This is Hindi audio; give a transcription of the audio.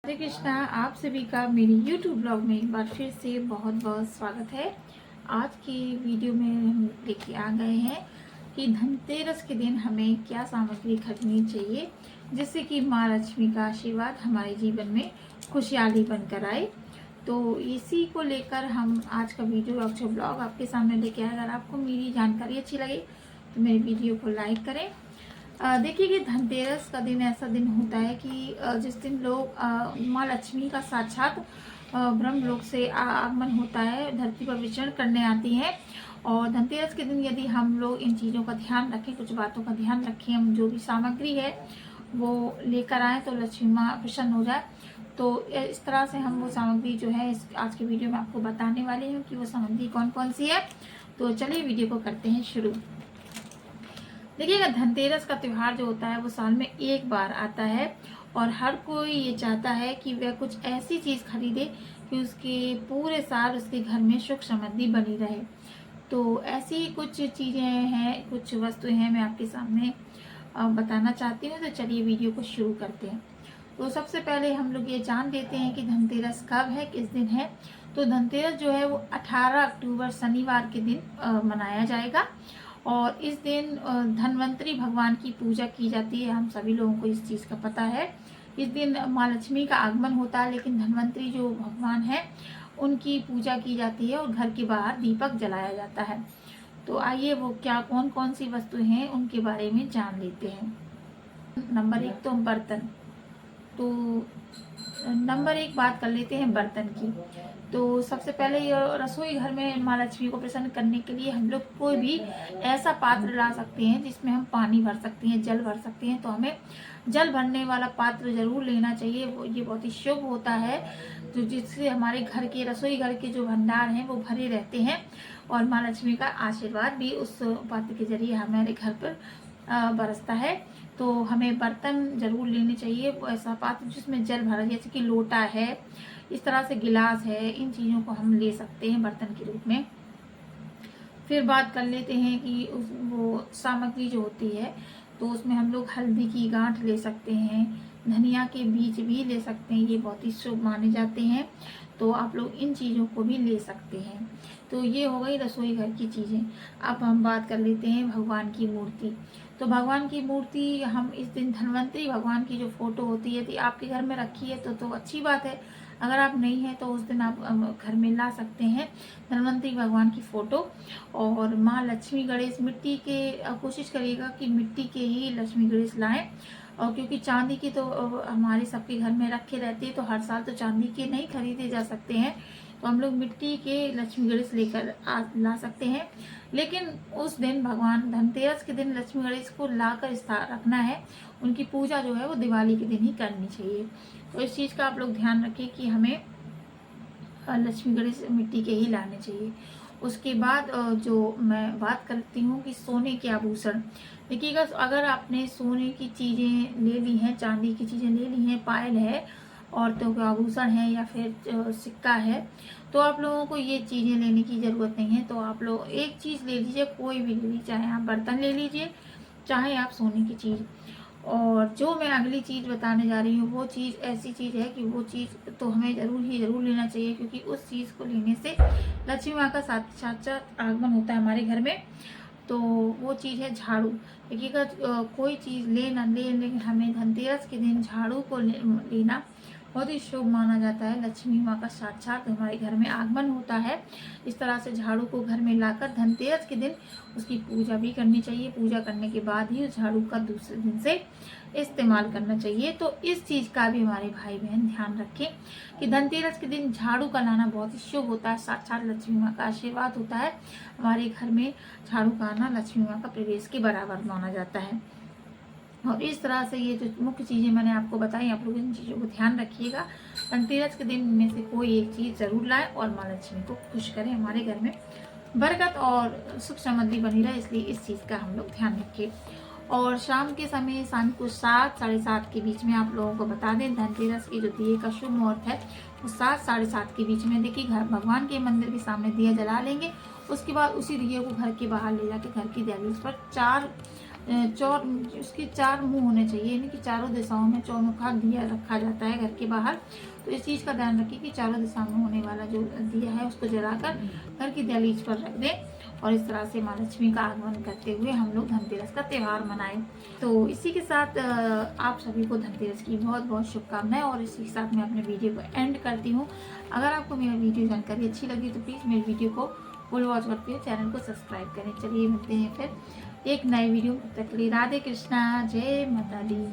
हरे कृष्णा। आप सभी का मेरी YouTube ब्लॉग में एक बार फिर से बहुत बहुत स्वागत है। आज की वीडियो में हम लेके आ गए हैं कि धनतेरस के दिन हमें क्या सामग्री खरीदनी चाहिए जिससे कि माँ लक्ष्मी का आशीर्वाद हमारे जीवन में खुशहाली बनकर आए। तो इसी को लेकर हम आज का वीडियो अक्षर ब्लॉग आपके सामने लेके आए। अगर आपको मेरी जानकारी अच्छी लगे तो मेरी वीडियो को लाइक करें। देखिए कि धनतेरस का दिन ऐसा दिन होता है कि जिस दिन लोग माँ लक्ष्मी का साक्षात ब्रह्मलोक से आगमन होता है, धरती पर विचरण करने आती हैं। और धनतेरस के दिन यदि हम लोग इन चीज़ों का ध्यान रखें, कुछ बातों का ध्यान रखें, हम जो भी सामग्री है वो लेकर आएँ तो लक्ष्मी माँ प्रसन्न हो जाए। तो इस तरह से हम वो सामग्री जो है इस आज के वीडियो में आपको बताने वाले हैं कि वो सामग्री कौन कौन सी है। तो चलिए वीडियो को करते हैं शुरू। देखिएगा, धनतेरस का त्यौहार जो होता है वो साल में एक बार आता है और हर कोई ये चाहता है कि वह कुछ ऐसी चीज़ खरीदे कि उसके पूरे साल उसके घर में सुख समृद्धि बनी रहे। तो ऐसी कुछ चीज़ें हैं, कुछ वस्तुएं हैं, मैं आपके सामने बताना चाहती हूँ। तो चलिए वीडियो को शुरू करते हैं। तो सबसे पहले हम लोग ये जान लेते हैं कि धनतेरस कब है, किस दिन है। तो धनतेरस जो है वो 18 अक्टूबर शनिवार के दिन मनाया जाएगा और इस दिन धन्वंतरी भगवान की पूजा की जाती है। हम सभी लोगों को इस चीज़ का पता है। इस दिन माँ लक्ष्मी का आगमन होता है, लेकिन धन्वंतरी जो भगवान है उनकी पूजा की जाती है और घर के बाहर दीपक जलाया जाता है। तो आइए वो क्या कौन कौन सी वस्तुएं हैं उनके बारे में जान लेते हैं। नंबर एक तो बर्तन। तो नंबर एक बात कर लेते हैं बर्तन की। तो सबसे पहले ये रसोई घर में माँ लक्ष्मी को प्रसन्न करने के लिए हम लोग कोई भी ऐसा पात्र ला सकते हैं जिसमें हम पानी भर सकते हैं, जल भर सकते हैं। तो हमें जल भरने वाला पात्र जरूर लेना चाहिए। ये बहुत ही शुभ होता है, जो जिससे हमारे घर के रसोई घर के जो भंडार हैं वो भरे रहते हैं और माँ लक्ष्मी का आशीर्वाद भी उस पात्र के जरिए हमारे घर पर बरसता है। तो हमें बर्तन जरूर लेने चाहिए, वो ऐसा पात्र जिसमें जल भरा, जैसे कि लोटा है, इस तरह से गिलास है, इन चीज़ों को हम ले सकते हैं बर्तन के रूप में। फिर बात कर लेते हैं कि वो सामग्री जो होती है, तो उसमें हम लोग हल्दी की गांठ ले सकते हैं, धनिया के बीज भी ले सकते हैं, ये बहुत ही शुभ माने जाते हैं। तो आप लोग इन चीज़ों को भी ले सकते हैं। तो ये हो गई रसोई घर की चीज़ें। अब हम बात कर लेते हैं भगवान की मूर्ति। तो भगवान की मूर्ति हम इस दिन धन्वंतरी भगवान की जो फोटो होती है, यदि आपके घर में रखी है तो अच्छी बात है। अगर आप नहीं है तो उस दिन आप घर में ला सकते हैं धन्वंतरी भगवान की फोटो। और माँ लक्ष्मी गणेश मिट्टी के कोशिश करिएगा कि मिट्टी के ही लक्ष्मी गणेश लाएं। और क्योंकि चांदी की तो हमारे सबके घर में रखे रहते हैं, तो हर साल तो चांदी के नहीं खरीदे जा सकते हैं, तो हम लोग मिट्टी के लक्ष्मी गणेश लेकर ला सकते हैं। लेकिन उस दिन भगवान धनतेरस के दिन लक्ष्मी गणेश को लाकर रखना है। उनकी पूजा जो है वो दिवाली के दिन ही करनी चाहिए। तो इस चीज़ का आप लोग ध्यान रखें कि हमें लक्ष्मी गणेश मिट्टी के ही लाने चाहिए। उसके बाद जो मैं बात करती हूँ कि सोने के आभूषण। देखिएगा, अगर आपने सोने की चीज़ें ले ली हैं, चांदी की चीज़ें ले ली हैं, पायल है, औरतों के आभूषण है या फिर सिक्का है, तो आप लोगों को ये चीज़ें लेने की ज़रूरत नहीं है। तो आप लोग एक चीज़ ले लीजिए, कोई भी ले लीजिए, चाहे आप बर्तन ले लीजिए, चाहे आप सोने की चीज़। और जो मैं अगली चीज़ बताने जा रही हूँ वो चीज़ ऐसी चीज़ है कि वो चीज़ तो हमें ज़रूर लेना चाहिए, क्योंकि उस चीज़ को लेने से लक्ष्मी माँ का साक्षात आगमन होता है हमारे घर में। तो वो चीज़ है झाड़ू। देखिएगा, कोई चीज़ ले ना ले, लेकिन हमें धनतेरस के दिन झाड़ू को लेना बहुत ही शुभ माना जाता है। लक्ष्मी माँ का साक्षात हमारे घर में आगमन होता है। इस तरह से झाड़ू को घर में लाकर धनतेरस के दिन उसकी पूजा भी करनी चाहिए। पूजा करने के बाद ही उस झाड़ू का दूसरे दिन से इस्तेमाल करना चाहिए। तो इस चीज़ का भी हमारे भाई बहन ध्यान रखें कि धनतेरस के दिन झाड़ू का लाना बहुत ही शुभ होता है। साक्षात लक्ष्मी माँ का आशीर्वाद होता है। हमारे घर में झाड़ू का आना लक्ष्मी माँ का प्रवेश के बराबर माना जाता है। और इस तरह से ये जो मुख्य चीज़ें मैंने आपको बताई, आप लोग इन चीज़ों को ध्यान रखिएगा। धनतेरस के दिन में से कोई एक चीज़ ज़रूर लाएं और माँ लक्ष्मी को खुश करें, हमारे घर में बरकत और सुख समृद्धि बनी रहे, इसलिए इस चीज़ का हम लोग ध्यान रखें। और शाम के समय, शाम को 7 साढ़े 7 के बीच में आप लोगों को बता दें, धनतेरस की जो दिए का शुभ मुहूर्त है वो 7 साढ़े 7 के बीच में। देखिए, घर भगवान के मंदिर के सामने दिया जला लेंगे, उसके बाद उसी दिए को घर के बाहर ले जाके घर की दहलीज पर 4 चौर उसके 4 मुँह होने चाहिए, यानी कि चारों दिशाओं में चौमुखा दिया रखा जाता है घर के बाहर। तो इस चीज़ का ध्यान रखिए कि चारों दिशाओं में होने वाला जो दिया है उसको जलाकर घर की दहलीज पर रख दें और इस तरह से माँ लक्ष्मी का आगमन करते हुए हम लोग धनतेरस का त्यौहार मनाएं। तो इसी के साथ आप सभी को धनतेरस की बहुत बहुत शुभकामनाएं और इसी के साथ मैं अपने वीडियो को एंड करती हूँ। अगर आपको मेरा वीडियो जानकारी अच्छी लगी तो प्लीज़ मेरे वीडियो को फुल वॉच करते हुए चैनल को सब्सक्राइब करें। चलिए मिलते हैं फिर एक नए वीडियो, तब तक के लिए राधे कृष्णा, जय माता दी।